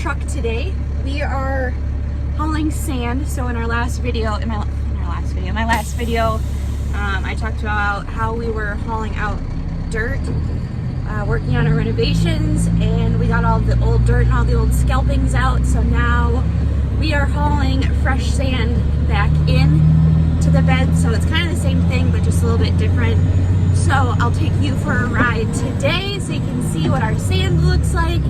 truck today. We are hauling sand. So in our last video, I talked about how we were hauling out dirt, working on our renovations, and we got all the old dirt and all the old scalpings out. So now we are hauling fresh sand back in to the bed. So it's kind of the same thing, but just a little bit different. So I'll take you for a ride today so you can see what our sand looks like,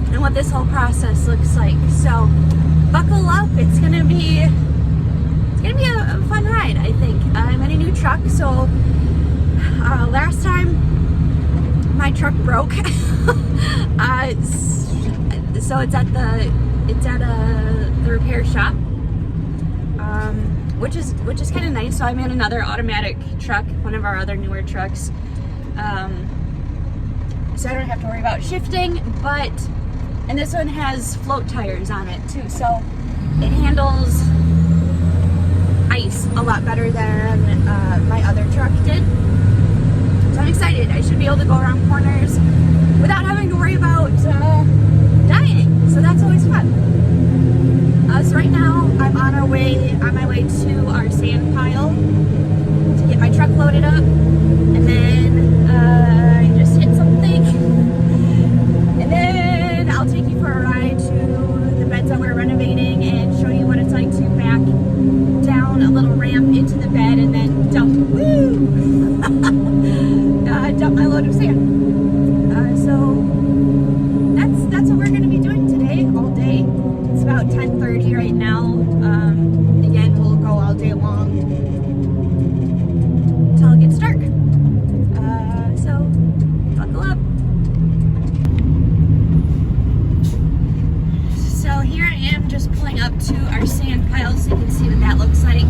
and what this whole process looks like. So buckle up. It's gonna be a fun ride, I think. I'm in a new truck, so last time my truck broke. So it's at the repair shop, which is kind of nice. So I'm in another automatic truck, one of our other newer trucks, so I don't have to worry about shifting. And this one has float tires on it too, so it handles ice a lot better than my other truck did. So I'm excited. I should be able to go around corners without having to worry about dying. So that's always fun. So right now I'm on my way to our sand pile to get my truck loaded up, and then I just hit something, and then I'll take you for a ride to the beds that we're renovating and show you what it's like to back down a little ramp into the bed and then dump my load of sand. So that's what we're going to be doing today, all day. It's about 10:30 right now. Again, we'll go all day long until it gets dark. So buckle up. So here I am, just pulling up to our sand pile so you can see what that looks like.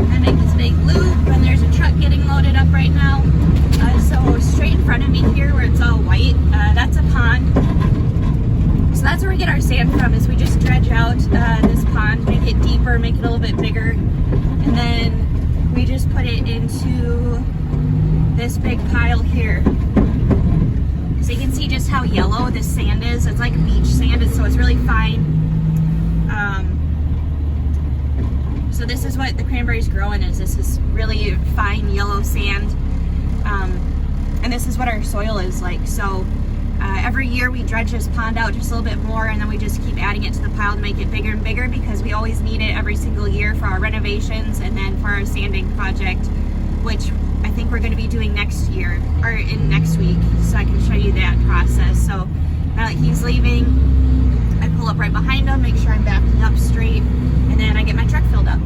I make this big loop, and there's a truck getting loaded up right now. So straight in front of me here, where it's all white, that's a pond. So that's where we get our sand from. Is we just dredge out this pond, make it deeper, make it a little bit bigger, and then we just put it into this big pile here. So you can see just how yellow this sand is. It's like beach sand, so it's really fine. So this is what the cranberries grow in, is this is really fine yellow sand. And this is what our soil is like. So every year we dredge this pond out just a little bit more, and then we just keep adding it to the pile to make it bigger and bigger, because we always need it every single year for our renovations and then for our sanding project, which I think we're going to be doing next year, or in next week, so I can show you that process. So now that he's leaving, I pull up right behind him, make sure I'm backing up straight, and then I get my truck filled up.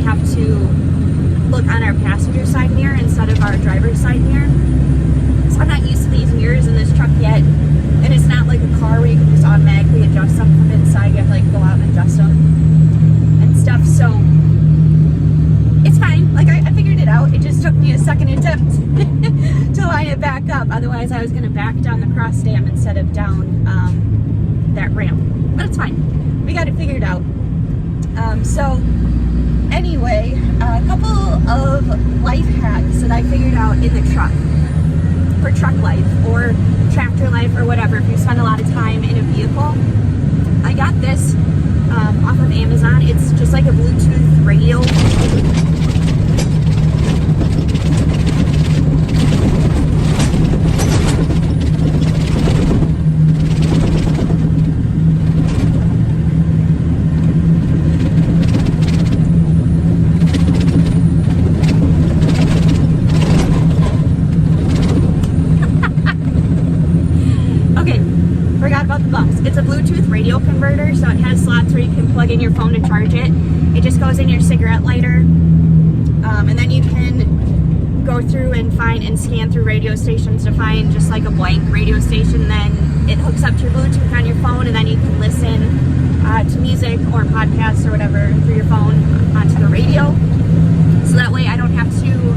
we have to look on our passenger side mirror instead of our driver's side mirror. So I'm not used to these mirrors in this truck yet. And it's not like a car where you can just automatically adjust them from inside. You have to like go out and adjust them and stuff. So it's fine. Like I figured it out. It just took me a second attempt to line it back up. Otherwise I was going to back down the cross dam instead of down that ramp. But it's fine. We got it figured out. So anyway, a couple of life hacks that I figured out in the truck for truck life or tractor life or whatever. If you spend a lot of time in a vehicle, I got this off of Amazon. It's just like a Bluetooth radio. It's a Bluetooth radio converter, so it has slots where you can plug in your phone to charge it. It just goes in your cigarette lighter, and then you can go through and find and scan through radio stations to find just like a blank radio station. Then it hooks up to your Bluetooth on your phone, and then you can listen to music or podcasts or whatever through your phone onto the radio. So that way I don't have to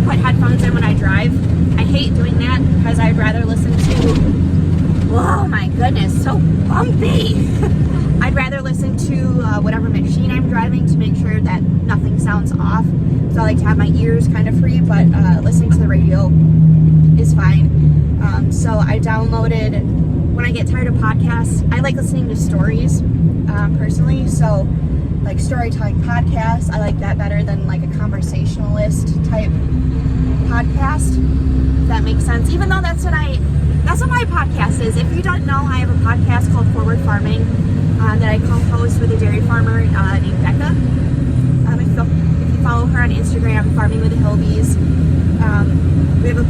put headphones in when I drive. I hate doing that because I'd rather listen to... Oh my goodness, so bumpy. I'd rather listen to whatever machine I'm driving to make sure that nothing sounds off. So I like to have my ears kind of free, but listening to the radio is fine. So I downloaded, when I get tired of podcasts, I like listening to stories personally. So like storytelling podcasts, I like that better than like a conversationalist type podcast, if that makes sense. Even though that's what my podcast is. If you don't know, I have a podcast called Forward Farming that I co-host with a dairy farmer named Becca. If you follow her on Instagram, Farming with the Hillbees. We have a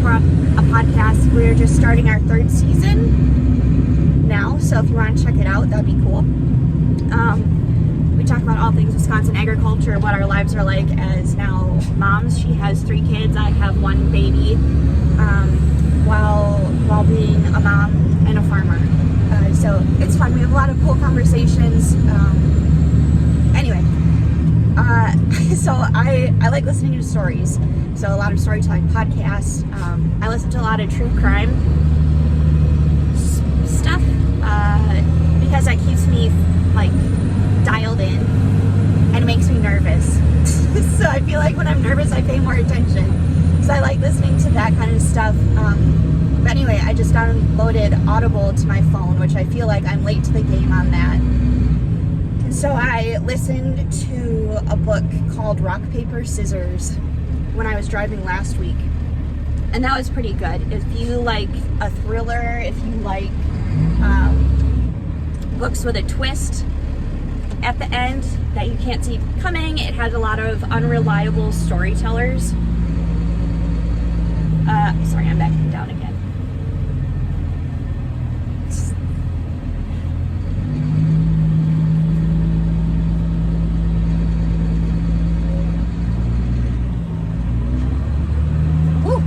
podcast. We're just starting our 3rd season now, so if you want to check it out, that'd be cool. We talk about all things Wisconsin agriculture, what our lives are like as now moms. She has 3 kids. I have 1 baby. While being a mom and a farmer. So it's fun. We have a lot of cool conversations. Anyway, so I like listening to stories. So a lot of storytelling podcasts. I listen to a lot of true crime stuff because that keeps me like dialed in and it makes me nervous. So I feel like when I'm nervous, I pay more attention. So I like listening to that kind of stuff. But anyway, I just downloaded Audible to my phone, which I feel like I'm late to the game on that. So I listened to a book called Rock, Paper, Scissors when I was driving last week. And that was pretty good. If you like a thriller, if you like books with a twist at the end that you can't see coming, it has a lot of unreliable storytellers. Sorry, I'm backing down again. Woo!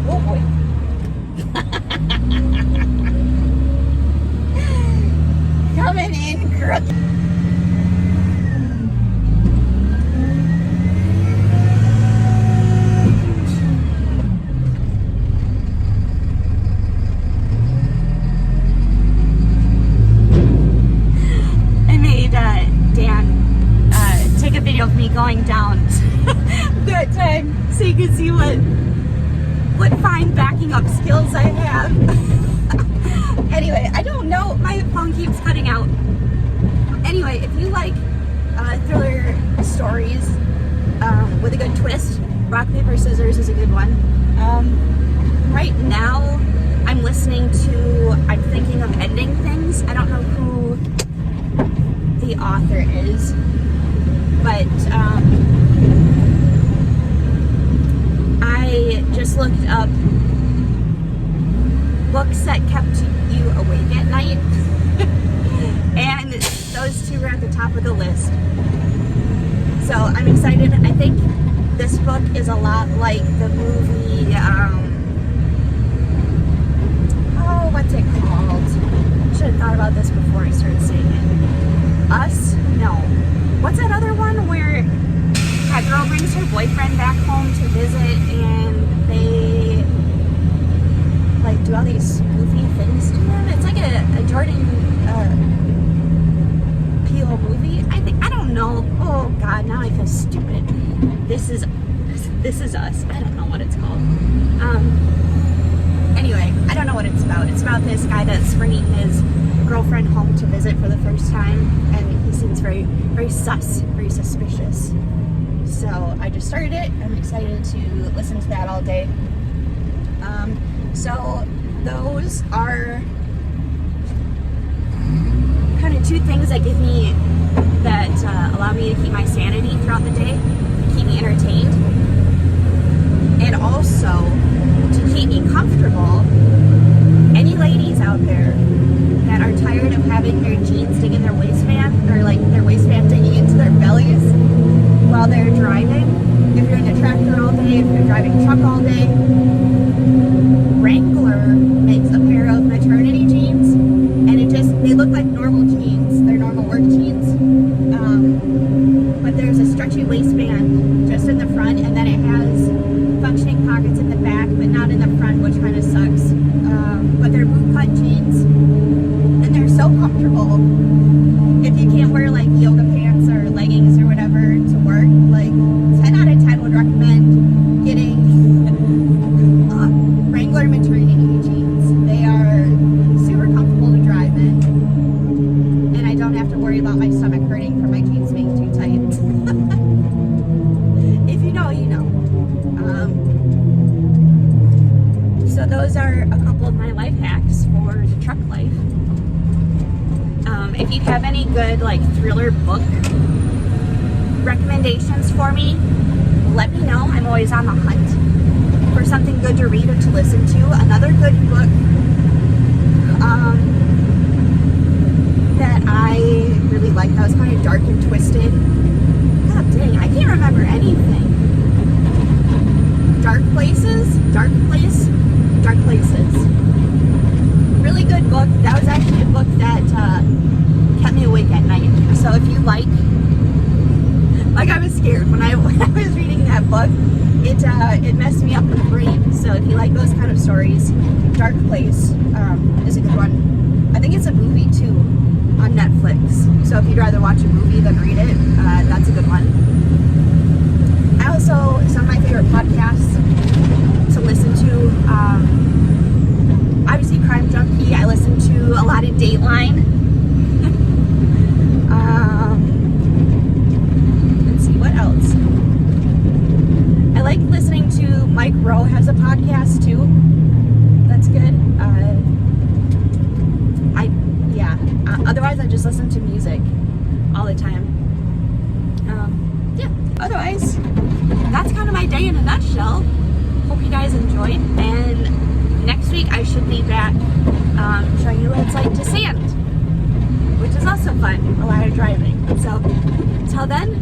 Oh boy. Coming in crooked. Of me going down that time so you can see what fine backing up skills I have. Anyway, I don't know, my phone keeps cutting out. Anyway, if you like thriller stories with a good twist, Rock, Paper, Scissors is a good one. Right now I'm listening to I'm Thinking of Ending Things. I don't know who the author is, but I just looked up books that kept you awake at night, and those 2 were at the top of the list. So I'm excited. I think this book is a lot like the movie, what's it called? Should have thought about this before I started saying it. Us? No. What's that other one where that girl brings her boyfriend back home to visit and they like do all these goofy things to him? It's like a Jordan Peele movie. I don't know. Oh God, now I feel stupid. This is Us. I don't know what it's called. Anyway, I don't know what it's about. It's about this guy that's bringing his girlfriend home to visit for the first time, and he seems very, very sus, very suspicious. So I just started it. I'm excited to listen to that all day. So those are kind of two things that allow me to keep my sanity throughout the day, keep me entertained, and also to keep me comfortable. Any ladies out there that are tired of having their jeans dig in their waistband, or like their waistband digging into their bellies while they're driving, if you're in a tractor all day, if you're driving a truck all day, Wrangler makes a pair of maternity jeans, and they look like normal jeans. They're normal work jeans, but there's a stretchy waistband just in the front, and then it has functioning pockets in the back, but not in the front, which kind of sucks. But they're boot cut jeans, and they're so comfortable. If you can't wear like yoga pants or leggings or whatever to work, like 10 out of 10 would recommend getting Wrangler maternity jeans. They are super comfortable to drive in, and I don't have to worry about my stomach hurting from my jeans being too tight. If you know, you know. So those are a couple of my life hacks for the truck life. If you have any good like thriller book recommendations for me, let me know. I'm always on the hunt for something good to read or to listen to. Another good book that I really liked, that was kind of dark and twisted. God dang, I can't remember anything. Dark Places? Dark Place? Dark Places. Really good book. That was actually a book that kept me awake at night. So if you like I was scared when I was reading that book. It messed me up in the brain. So if you like those kind of stories, Dark Place is a good one. I think it's a movie too on Netflix. So if you'd rather watch a movie than read it, that's a good one. I also, some of my favorite podcasts to listen to, obviously Crime Junkie. I listen to a lot of Dateline. Let's see, what else? I like listening to Mike Rowe has a podcast too. That's good. Otherwise I just listen to music all the time. Otherwise, that's kind of my day in a nutshell. Hope you guys enjoyed, and next week I should be back showing you what it's like to sand, which is also fun, a lot of driving. So, till then,